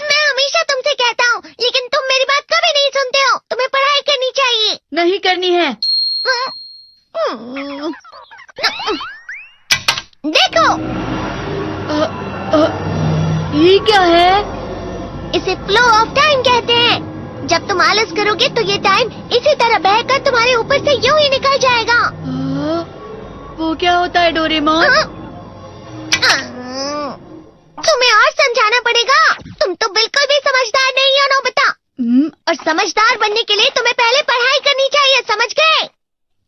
मैं हमेशा तुमसे कहता हूँ, लेकिन तुम मेरी बात कभी नहीं सुनते हो। तुम्हें पढ़ाई करनी चाहिए। नहीं करनी है। देखो, ये क्या है? इसे फ्लो ऑफ टाइम कहते हैं। जब तुम आलस करोगे तो ये टाइम इसी तरह बहकर तुम्हारे ऊपर से यूं ही निकल जाएगा। वो क्या होता है डोरेमोन? तुम्हें और समझाना पड़ेगा। तुम तो बिल्कुल भी समझदार नहीं हो नोबिता। और समझदार बनने के लिए तुम्हें पहले पढ़ाई करनी चाहिए, समझ गए?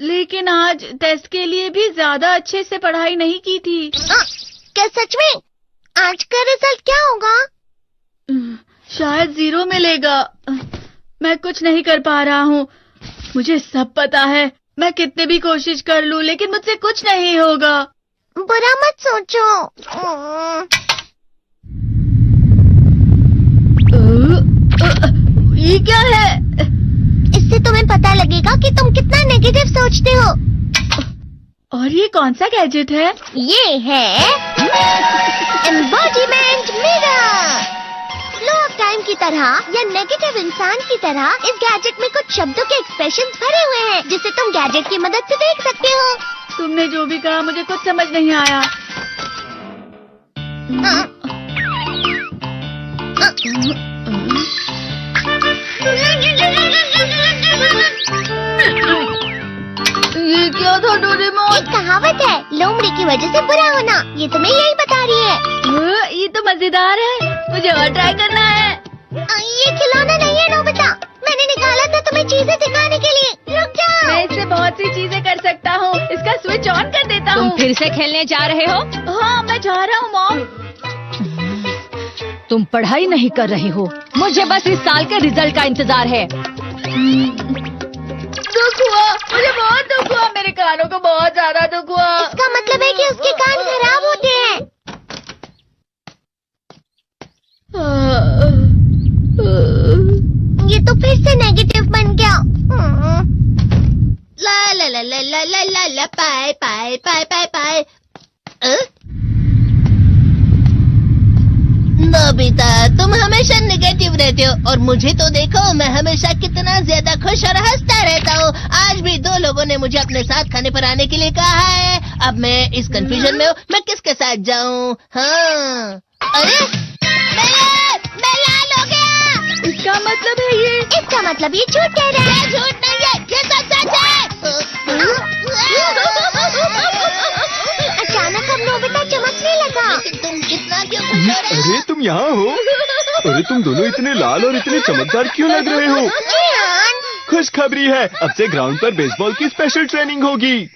लेकिन आज टेस्ट के लिए भी ज्यादा अच्छे से पढ़ाई नहीं की थी। क्या सच में? आज का रिजल्ट क्या होगा? शायद 0 मिलेगा। मैं कुछ नहीं कर पा रहा हूँ। मुझे सब पता है। मैं कितनी भी कोशिश कर लूँ, लेकिन मुझसे कुछ नहीं होगा। बुरा मत सोचो। ये क्या है? इससे तुम्हें पता लगेगा कि तुम कितना नेगेटिव सोचते हो। और ये कौन सा गैजेट है? ये है embodiment mirror. Flow of time की तरह या नेगेटिव इंसान की तरह इस गैजेट में कुछ शब्दों के एक्सप्रेशंस भरे हुए हैं, जिसे तुम गैजेट की मदद से देख सकते हो। तुमने जो भी कहा मुझे कुछ समझ नहीं आया। ये क्या था डोरेमोन? एक कहावत है, लोमड़ी की वजह से बुरा होना। ये तुम्हें यही बता रही है। ये तो मजेदार है। मुझे और ट्राई करना है। ये खिलौना नहीं है नोबिता। मैंने निकाला था तुम्हें चीजें दिखाने के लिए। रुक जाओ। मैं इससे बहुत सी चीजें कर सकता हूँ। इसका स्विच ऑन कर देता हूँ। तुम फिर से खेलने जा रहे हो? हाँ, मैं जा रहा हूँ मॉम। तुम पढ़ाई नहीं कर रहे हो। मुझे बस इस साल के रिजल्ट का इंतजार है। दुख हुआ, मुझे बहुत दुख हुआ। मेरे कानों को बहुत ज्यादा दुख हुआ। इसका मतलब है कि उसके कान खराब होते हैं। ये तो फिर से नेगेटिव बन गया। ला ला ला ला ला ला ला ला पाए पाए पाए पाए पाए। नोबिता, तुम हमेशा नेगेटिव रहते हो और मुझे तो देखो, मैं हमेशा कितना ज्यादा खुश और हंसता रहता हूँ। आज भी 2 लोगों ने मुझे अपने साथ खाने पर आने के लिए कहा है। अब मैं इस कंफ्यूजन में हूँ, मैं किसके साथ जाऊँ? हाँ, अरे मैं लाल हो गया। इसका मतलब है ये? इसका मतलब ये झूठ कह रहा है। झूठ नहीं है, ये सब सच है। अचानक अब नोबिता चमकने लगा। तुम इतना क्यों खुश हो रहे हो? अरे तुम यहाँ हो? अरे तुम दोनों इतने लाल और इतने चमकदार क्यों लग रहे हो? खुशखबरी है, अब से ग्राउंड पर बेसबॉल की स्पेशल ट्रेनिंग होगी।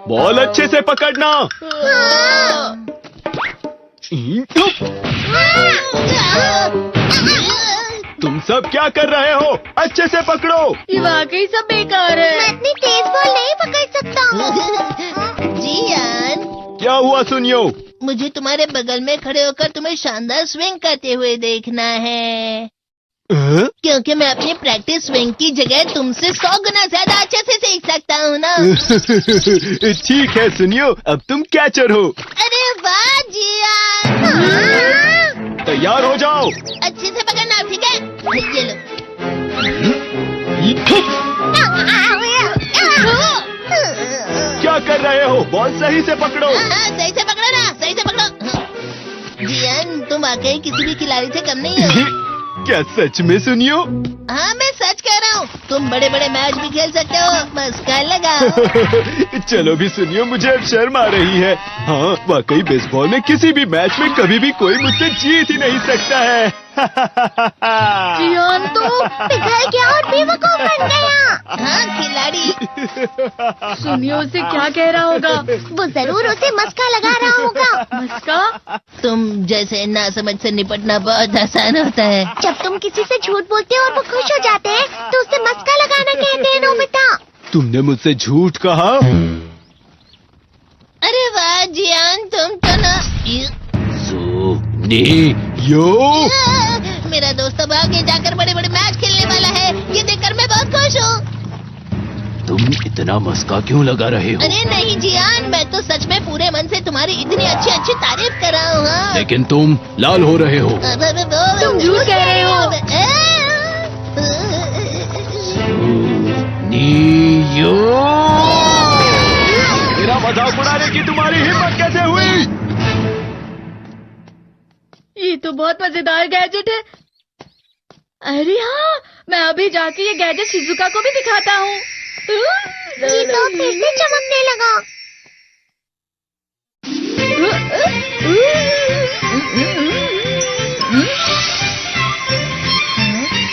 बॉल अच्छे से पकड़ना। तुम सब क्या कर रहे हो? अच्छे से पकड़ो। ये वाकई सब बेकार है। मैं इतनी तेज बॉल नहीं पकड़ सकता हूँ। जियान, क्या हुआ सुनियो? मुझे तुम्हारे बगल में खड़े होकर तुम्हें शानदार स्विंग करते हुए देखना है। क्योंकि मैं अपनी प्रैक्टिस स्विंग की जगह तुमसे 100 गुना ज्यादा अच्छे से सीख सकता हूँ ना। ठीक है सुनियो, अब तुम कैचर हो। अरे वाह जियान। तैयार हो जाओ। अच्छे से पकड़ना, ठीक है? ये लो। क्या कर रहे हो? बॉल सही से पकड़ो। सही से पकड़ो ना, सही से पकड़ो। जियान, तुम वाकई किसी भी खिलाड़ी से कम नहीं हो। क्या सच में सुनियो? हाँ, मैं सच कह रहा हूँ। तुम बड़े बड़े मैच भी खेल सकते हो। मस्का लगाओ। चलो भी सुनियो, मुझे अब शर्म आ रही है। हाँ, वाकई बेसबॉल में किसी भी मैच में कभी भी कोई मुझसे जीत ही नहीं सकता है। जियान तो पिघल गया और बेवकूफ बन गया। हाँ, खिलाड़ी। सुनियो उसे क्या कह रहा होगा? वो जरूर उसे मस्का लगा रहा होगा। मस्का? तुम जैसे नासमझ से निपटना बहुत आसान होता है। जब तुम किसी से झूठ बोलते हो और वो खुश हो जाते हैं, तो उसे मस्का लगाना कहते हैं नोबिता। तुमने मुझसे झूठ कहा? अरे वाह जियान, तुम तो ना। यो, मेरा दोस्त अब आगे जाकर बड़े बड़े मैच खेलने वाला है। ये देखकर मैं बहुत खुश हूँ। तुम इतना मस्का क्यों लगा रहे हो? अरे नहीं जियान, मैं तो सच में पूरे मन से तुम्हारी इतनी अच्छी अच्छी तारीफ कर रहा हूँ। हाँ। लेकिन तुम लाल हो रहे हो। तुम झूठ कह रहे हो। नियो, मेरा मजाक उड़ाने की तुम्हारी हिम्मत कैसे हुई? ये तो बहुत मजेदार गैजेट है। अरे हाँ, मैं अभी जाके ये गैजेट शिजुका को भी दिखाता हूँ। ये तो फिर से चमकने लगा।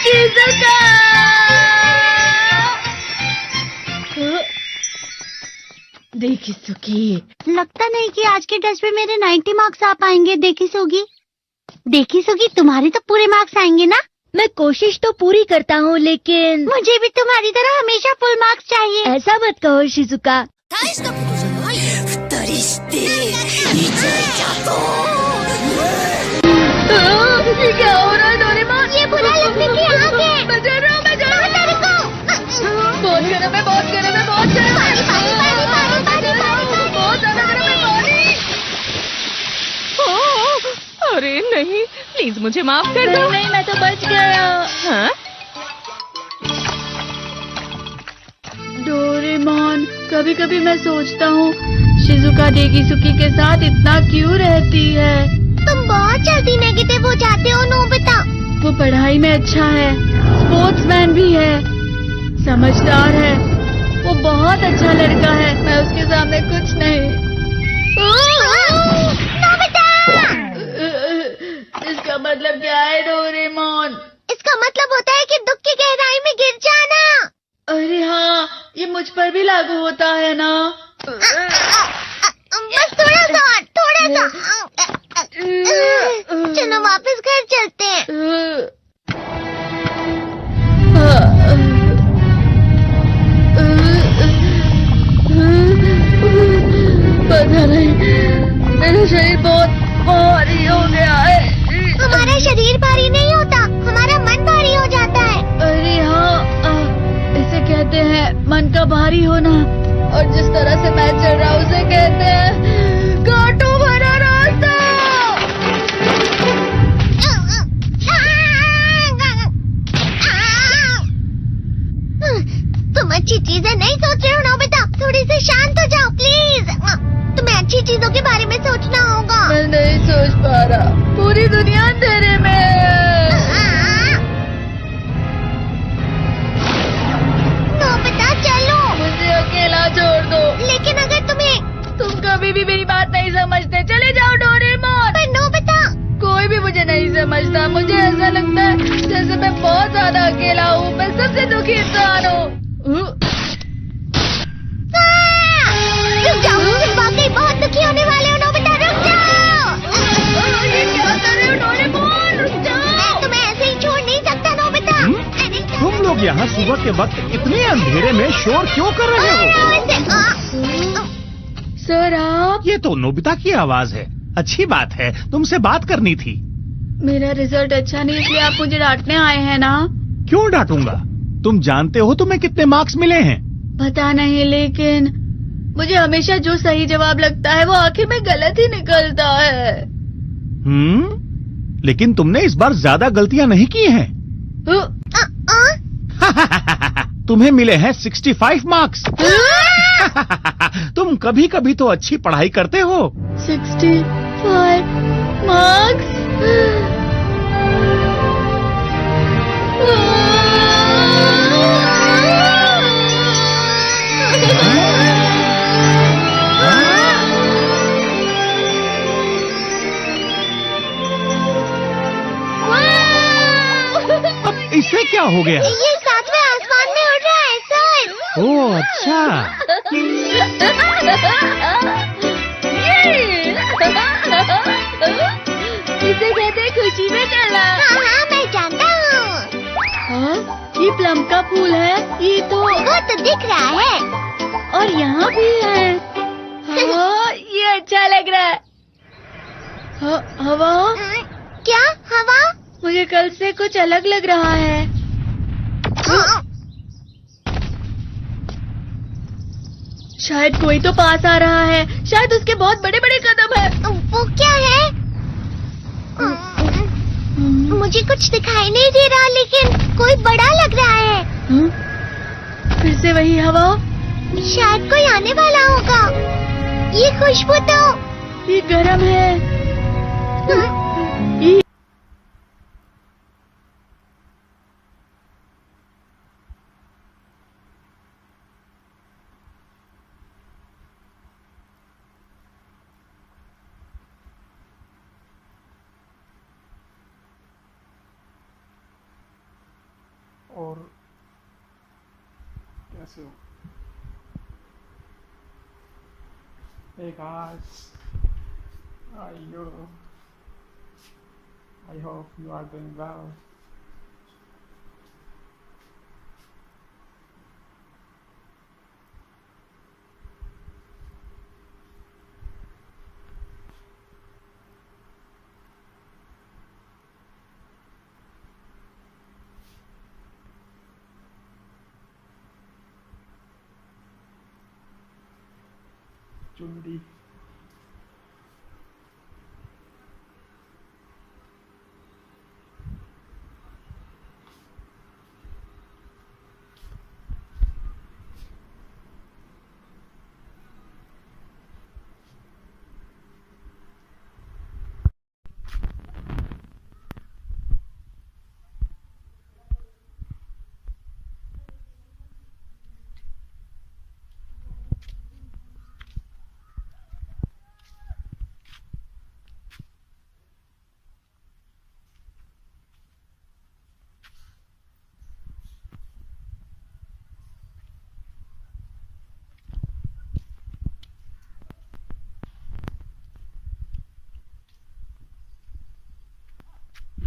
शिजुका! देखी सुखी, लगता नहीं कि आज के टेस्ट में मेरे 90 मार्क्स आ पाएंगे। देखी सोगी तुम्हारे तो पूरे मार्क्स आएंगे ना? मैं कोशिश तो पूरी करता हूँ, लेकिन मुझे भी तुम्हारी तरह हमेशा फुल मार्क्स चाहिए। ऐसा मत कहो शिजुका। ये क्या हो रहा है डोरेमोन? ये बुरा लगने की आग है। मैं डर रहा हूँ, मैं डर रहा हूँ। बहुत गर्म है, बहुत गर्म है, बहुत गर्म है। बहुत ज्यादा गर्म है पानी। अरे नहीं, प्लीज मुझे माफ कर दो। नहीं, मैं तो बच गया। हाँ? डोरेमोन, कभी कभी मैं सोचता हूँ शिजुका डेकिसुकी के साथ इतना क्यों रहती है। तुम बहुत जल्दी नेगेटिव हो जाते हो नोबिता। वो पढ़ाई में अच्छा है, स्पोर्ट्समैन भी है, समझदार है, वो बहुत अच्छा लड़का है। मैं उसके सामने कुछ नहीं। इसका मतलब क्या है डोरेमोन? इसका मतलब होता है कि दुख की गहराई में गिर जाना। अरे हाँ, ये मुझ पर भी लागू होता है ना। बस थोड़ा सा। चलो वापस घर चलते हैं। पता नहीं, मेरा शरीर बहुत भारी हो गया है। हमारा शरीर भारी नहीं होता, हमारा मन भारी हो जाता है। अरे हाँ, इसे कहते हैं मन का भारी होना। और जिस तरह से मैं चल रहा हूँ उसे कहते हैं कांटों भरा रास्ता। तुम अच्छी चीजें नहीं सोच रहे हो नोबिता। थोड़ी सी शांत हो जाओ प्लीज। तुम्हें अच्छी चीजों के बारे में सोचना होगा। मैं नहीं सोच पा रहा, पूरी दुनिया अंधेरे में है। नोबिता चलो। मुझे अकेला छोड़ दो। लेकिन अगर तुम कभी भी मेरी बात नहीं समझते। चले जाओ डोरेमोन। पर नोबिता। कोई भी मुझे नहीं समझता। मुझे ऐसा लगता है जैसे मैं बहुत ज्यादा अकेला हूँ। मैं सबसे दुखी इंसान हूँ। रुक जाओ, तुम वाकई बहुत दुखी होने वाले हो नोबिता। रुक जाओ। ये क्या कर रहे हो डोरेमोन? रुक जाओ। मैं तुम्हें ऐसे ही छोड़ नहीं सकता नोबिता। तुम लोग यहाँ सुबह के वक्त इतने अंधेरे में शोर क्यों कर रहे हो? सर आप? ये तो नोबिता की आवाज है। अच्छी बात है, तुमसे बात करनी थी। मेरा रिजल्ट अच्छा नहीं, इसलिए आप मुझे डांटने आए हैं ना? क्यों डांटूंगा? तुम जानते हो तुम्हें कितने मार्क्स मिले हैं? पता नहीं, लेकिन मुझे हमेशा जो सही जवाब लगता है वो आखिर में गलत ही निकलता है। लेकिन तुमने इस बार ज्यादा गलतियां नहीं की हैं। तुम्हें मिले हैं 65 मार्क्स। तुम कभी कभी तो अच्छी पढ़ाई करते हो। 65 मार्क्स? इससे क्या हो गया? ये सातवें आसमान में उड़ रहा है सर। ओह अच्छा। इसे कहते हैं खुशी में चलना। हाँ मैं जानता हूँ। हाँ, ये प्लम का फूल है। ये तो वो तो दिख रहा है। और यहाँ भी है। हाँ, ये अच्छा लग रहा है। हवा? क्या हवा? मुझे कल से कुछ अलग लग रहा है। शायद कोई तो पास आ रहा है। शायद उसके बहुत बड़े बड़े कदम है। वो क्या है? मुझे कुछ दिखाई नहीं दे रहा, लेकिन कोई बड़ा लग रहा है। फिर से वही हवा। शायद कोई आने वाला होगा। ये खुशबू तो ये गरम है। और कैसे हो? Hey guys, how are you? I hope you are doing well. चुंडी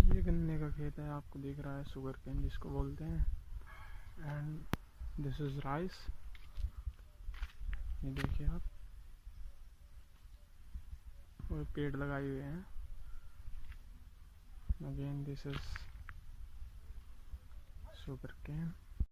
ये गन्ने का खेत है, आपको दिख रहा है, शुगर केन जिसको बोलते हैं। And this is rice. ये देखिए आप, वो पेड़ लगाए हुए हैं। Again this is sugar cane.